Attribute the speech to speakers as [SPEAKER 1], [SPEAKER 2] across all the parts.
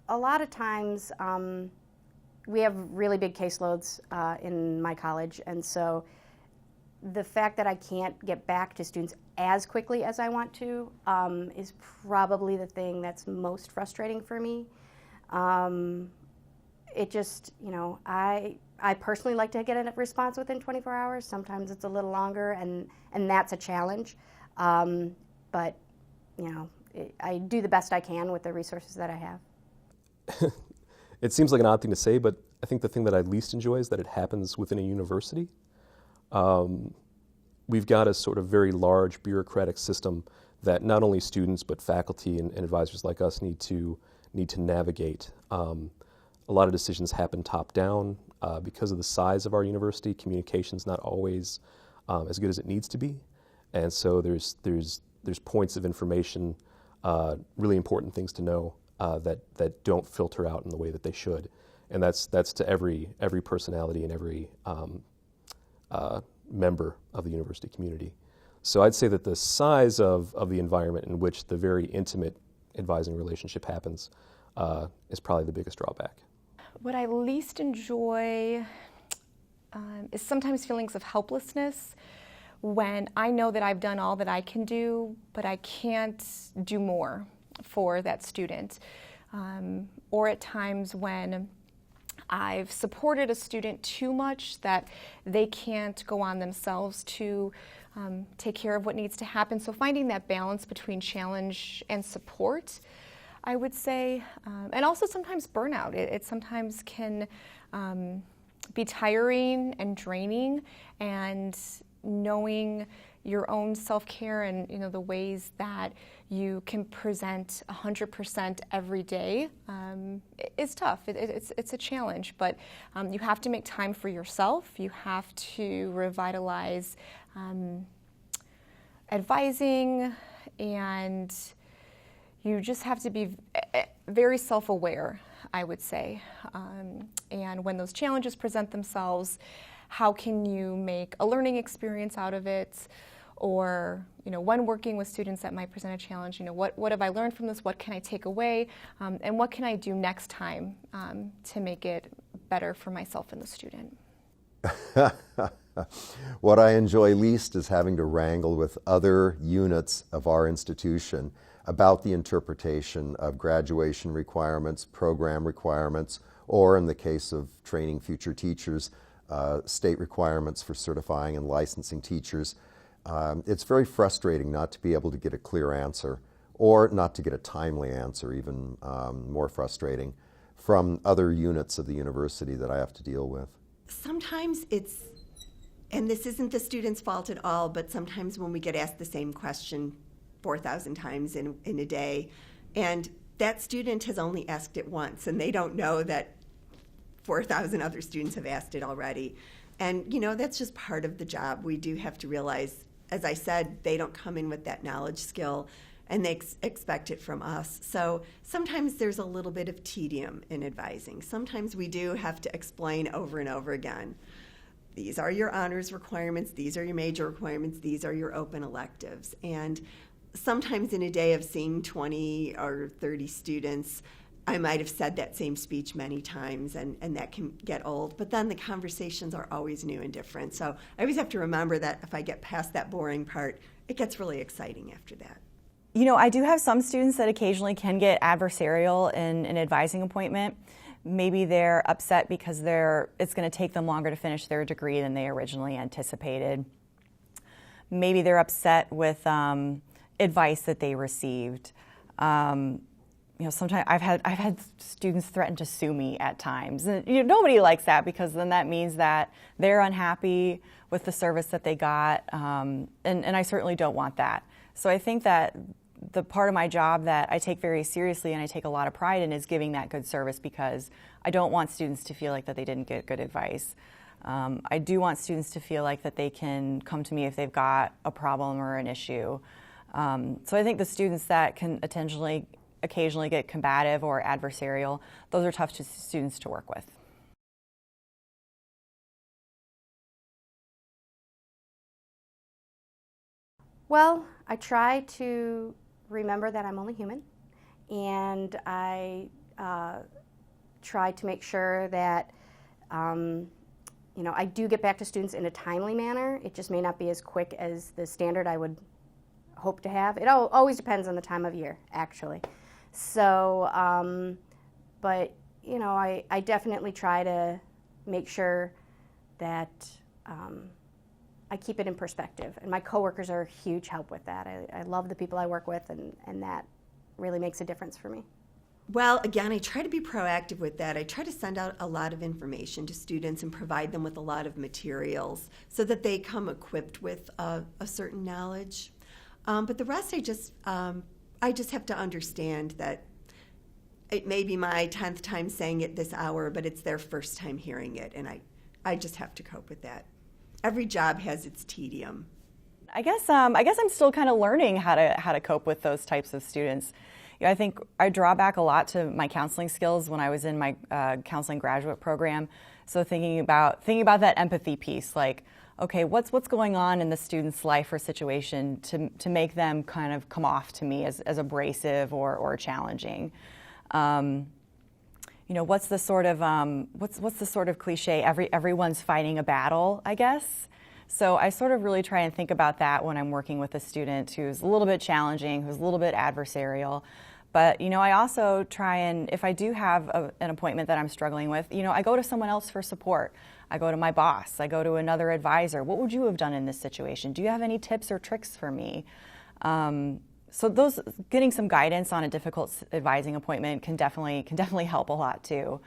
[SPEAKER 1] a lot of times we have really big caseloads in my college, and so the fact that I can't get back to students as quickly as I want to is probably the thing that's most frustrating for me. It just, I personally like to get a response within 24 hours. Sometimes it's a little longer, and that's a challenge. But, I do the best I can with the resources that I have.
[SPEAKER 2] It seems like an odd thing to say, but I think the thing that I least enjoy is that it happens within a university. We've got a sort of very large bureaucratic system that not only students but faculty and advisors like us need to navigate. A lot of decisions happen top down because of the size of our university. Communication's not always as good as it needs to be, and so there's points of information, really important things to know that don't filter out in the way that they should, and that's to every personality and every member of the university community. So I'd say that the size of the environment in which the very intimate advising relationship happens is probably the biggest drawback.
[SPEAKER 3] What I least enjoy is sometimes feelings of helplessness when I know that I've done all that I can do, but I can't do more for that student. Or at times when I've supported a student too much that they can't go on themselves to take care of what needs to happen. So finding that balance between challenge and support, I would say, and also sometimes burnout. It sometimes can be tiring and draining, and knowing your own self-care and the ways that you can present 100% every day is tough. It's a challenge, but you have to make time for yourself. You have to revitalize advising, and you just have to be very self-aware, I would say. And when those challenges present themselves, how can you make a learning experience out of it? Or, when working with students that might present a challenge, what have I learned from this? What can I take away? And what can I do next time to make it better for myself and the student?
[SPEAKER 4] What I enjoy least is having to wrangle with other units of our institution about the interpretation of graduation requirements, program requirements, or in the case of training future teachers, state requirements for certifying and licensing teachers. It's very frustrating not to be able to get a clear answer, or not to get a timely answer, even more frustrating, from other units of the university that I have to deal with.
[SPEAKER 5] Sometimes it's, and this isn't the student's fault at all, but sometimes when we get asked the same question 4,000 times in a day, and that student has only asked it once, and they don't know that 4,000 other students have asked it already. And, that's just part of the job. We do have to realize, as I said, they don't come in with that knowledge skill, and they expect it from us. So sometimes there's a little bit of tedium in advising. Sometimes we do have to explain over and over again. These are your honors requirements, these are your major requirements, these are your open electives. And sometimes in a day of seeing 20 or 30 students, I might have said that same speech many times, and that can get old, but then the conversations are always new and different. So I always have to remember that if I get past that boring part, it gets really exciting after that.
[SPEAKER 6] I do have some students that occasionally can get adversarial in an advising appointment. Maybe they're upset because it's going to take them longer to finish their degree than they originally anticipated. Maybe they're upset with advice that they received. Sometimes I've had students threaten to sue me at times. And nobody likes that, because then that means that they're unhappy with the service that they got, and I certainly don't want that. So I think that the part of my job that I take very seriously and I take a lot of pride in is giving that good service, because I don't want students to feel like that they didn't get good advice. I do want students to feel like that they can come to me if they've got a problem or an issue. So I think the students that can occasionally get combative or adversarial, those are tough students to work with.
[SPEAKER 1] Well, I try to remember that I'm only human, and I try to make sure that I do get back to students in a timely manner. It just may not be as quick as the standard I would hope to have. It always depends on the time of year, actually. So, but I definitely try to make sure that I keep it in perspective. And my coworkers are a huge help with that. I love the people I work with, and that really makes a difference for me.
[SPEAKER 5] Well, again, I try to be proactive with that. I try to send out a lot of information to students and provide them with a lot of materials so that they come equipped with a certain knowledge. But the rest, I just have to understand that it may be my 10th time saying it this hour, but it's their first time hearing it, and I just have to cope with that. Every job has its tedium.
[SPEAKER 6] I guess I'm still kind of learning how to cope with those types of students. I think I draw back a lot to my counseling skills when I was in my counseling graduate program. So thinking about that empathy piece, like, okay, what's going on in the student's life or situation to make them kind of come off to me as abrasive or challenging. What's the sort of cliche? Everyone's fighting a battle, I guess. So I sort of really try and think about that when I'm working with a student who's a little bit challenging, who's a little bit adversarial. But, I also try and, if I do have an appointment that I'm struggling with, I go to someone else for support. I go to my boss. I go to another advisor. What would you have done in this situation? Do you have any tips or tricks for me? So getting some guidance on a difficult advising appointment can definitely help a lot too.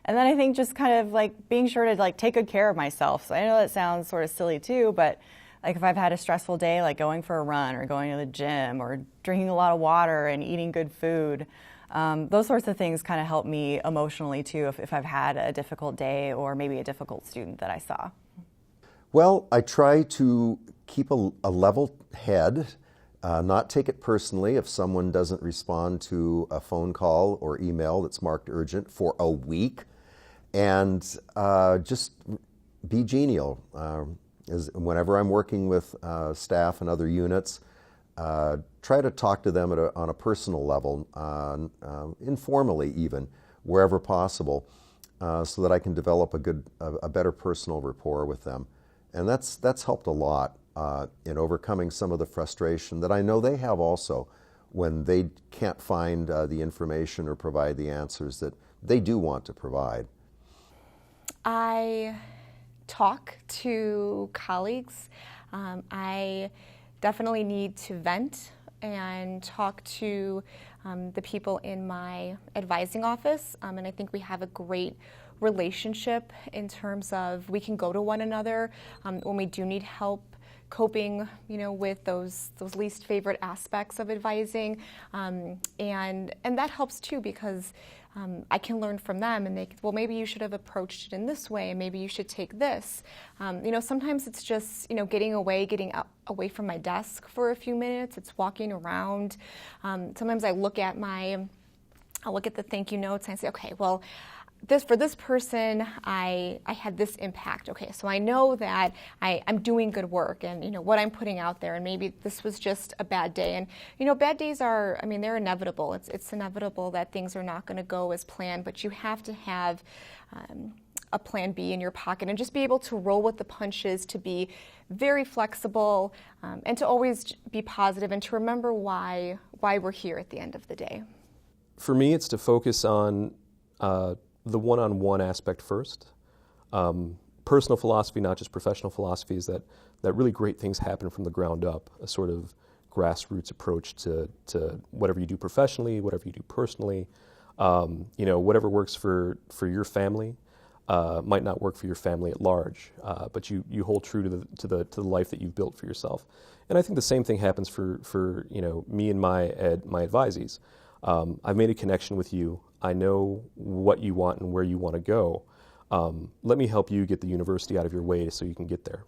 [SPEAKER 6] And then I think just kind of like being sure to like take good care of myself. So I know that sounds sort of silly too, but like if I've had a stressful day, like going for a run or going to the gym or drinking a lot of water and eating good food, those sorts of things kind of help me emotionally too if I've had a difficult day or maybe a difficult student that I saw.
[SPEAKER 4] Well, I try to keep a level head, not take it personally if someone doesn't respond to a phone call or email that's marked urgent for a week, and just be genial. Whenever I'm working with staff and other units, try to talk to them on a personal level, informally even, wherever possible, so that I can develop a better personal rapport with them. And that's helped a lot in overcoming some of the frustration that I know they have also when they can't find the information or provide the answers that they do want to provide.
[SPEAKER 3] I talk to colleagues. I definitely need to vent and talk to the people in my advising office, and I think we have a great relationship in terms of we can go to one another when we do need help coping, with those least favorite aspects of advising, and that helps too because I can learn from them, and well, maybe you should have approached it in this way, and maybe you should take this. Sometimes it's just getting away from my desk for a few minutes. It's walking around. Sometimes I look at the thank you notes and I say, okay, well, for this person, I had this impact. Okay, so I know that I'm doing good work and what I'm putting out there, and maybe this was just a bad day. And bad days they're inevitable. It's inevitable that things are not going to go as planned, but you have to have a plan B in your pocket and just be able to roll with the punches, to be very flexible, and to always be positive and to remember why we're here at the end of the day.
[SPEAKER 2] For me, it's to focus on the one-on-one aspect first. Personal philosophy, not just professional philosophy, is that really great things happen from the ground up, a sort of grassroots approach to whatever you do professionally, whatever you do personally. Whatever works for your family might not work for your family at large, but you hold true to the life that you've built for yourself. And I think the same thing happens for me and my advisees. I've made a connection with you. I know what you want and where you want to go. Let me help you get the university out of your way so you can get there.